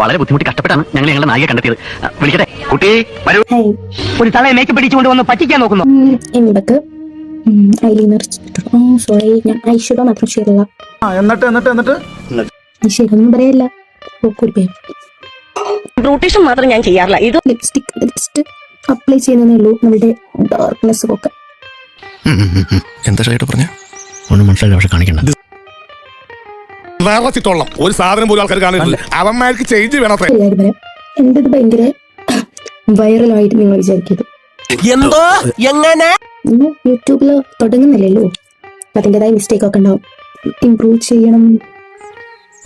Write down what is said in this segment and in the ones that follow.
വളരെ ബുദ്ധിമുട്ടി കഷ്ടപ്പെട്ടാണ് ഞങ്ങൾ ഞങ്ങളുടെ നായിക കണ്ടെത്തിയത്. വിളിക്കട്ടെ കുട്ടി വരൂ. ഒരു തളയെ മേക്കപ്പ് അടിച്ചുകൊണ്ട് വന്ന് പറ്റിക്കാൻ നോക്കുന്നു. എന്നിട്ട് ഐലൈനർ സോറി, ഞാൻ ഐശ്വര്യ മാത്രം ചെയ്തില്ല. ഐശ്വര്യൊന്നും പറയല്ല. ബ്യൂട്ടീഷ്യൻ മാത്രം ഞാൻ ചെയ്യാറില്ല. ഇത് ലിപ്സ്റ്റിക് ജസ്റ്റ് അപ്ലൈ ചെയ്യുന്നതേ ഉള്ളൂ നമ്മുടെ ഡാർക്ക്നെസ് ഒക്കെ. എന്താ ഷൈട്ട് പറഞ്ഞ ഒന്നും മനസ്സിലായില്ല, പക്ഷെ കാണിക്കണ്ട. ഒരു സാധനം പോലും ആൾക്കാർ കാണില്ല. അവന്മാർക്ക് ചേഞ്ച് വേണം. എല്ലാവരും പറയാം എന്റെ ഇത് ഭയങ്കര വൈറലായിട്ട് നിങ്ങൾ വിചാരിക്കരുത്. എന്തോ എങ്ങനെ നിങ്ങൾ യൂട്യൂബിൽ തുടങ്ങുന്നില്ലല്ലോ, അതിൻ്റെതായ മിസ്റ്റേക്ക് ഒക്കെ ഉണ്ടാവും. ഇംപ്രൂവ് ചെയ്യണം.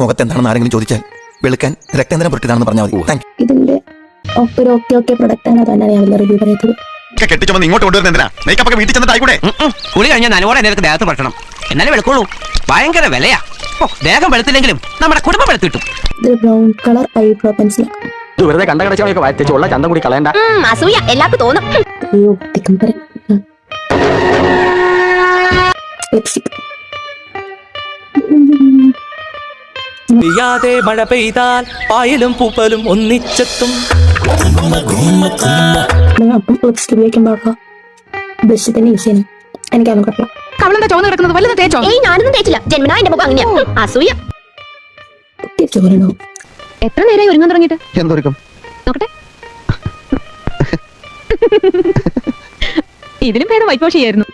മുഖത്ത് എന്താണെന്ന് ആരെങ്കിലും ചോദിച്ചാൽ വെളുക്കാൻ രക്തേന്ദ്രം പുരട്ടിയതാണെന്ന് പറഞ്ഞാൽ മതി. ഇതിന്റെ ഒരു ഓക്കെ പ്രൊഡക്റ്റ് ആണ്, അതുകൊണ്ടാണ് ഞാൻ റിവ്യൂ പറയുന്നത്. കെട്ടിച്ചോന്ന് ഇങ്ങോട്ട് കൊണ്ടുവരുന്ന എന്തിനാ? മേക്കപ്പ് വീട്ടിൽ ചെന്നിട്ടായിക്കൂടെ? കുളി കഴിഞ്ഞാൽ നനവോടെ എനിക്ക് ദേഹത്ത് പറ്റണം, എന്നാലേ വെളുക്കുള്ളൂ. ഭയങ്കര വിലയാ. ദേഹം വെളുത്തില്ലെങ്കിലും നമ്മുടെ കുടുംബം വെളുത്ത് കിട്ടും. ഇത് ബ്രൗൺ കളർ ഐബ്രോ പെൻസിൽ. വെറുതെ കണ്ട കടച്ചവണൊക്കെ വരച്ചു ഉള്ള ചന്തം കൂടി കളയണ്ട. അസൂയ എല്ലാവർക്കും തോന്നും. അയ്യോ തിക്കും പറയാം. ലിപ്സ്റ്റിക് പെയ്യാതെ മഴ പെയ്താൽ പായലും പൂപ്പലും ഒന്നിച്ചെത്തും. അപ്പം ലിപ്സ്റ്റിക് ഉപയോഗിക്കാൻ പാടില്ല, ബ്രഷ് തന്നെ യൂസ് ചെയ്യണം. എനിക്കതൊന്നും കുഴപ്പമില്ല. കവളെന്താ ചോന്ന് കിടക്കുന്നത്? വല്ലതും തേച്ചോ? ഏയ് ഞാനൊന്നും തേച്ചില്ല. ജന്മനാ എന്റെ മുഖം അങ്ങനെയാ. അസൂയ. ചോരണോ എത്ര നേരമായി ഒരുങ്ങാൻ തുടങ്ങിയിട്ട്? എന്തൊരുക്കം നോക്കട്ടെ. ഇതിലും ഭേദം വൈറ്റ് വാഷ് ചെയ്യായിരുന്നു.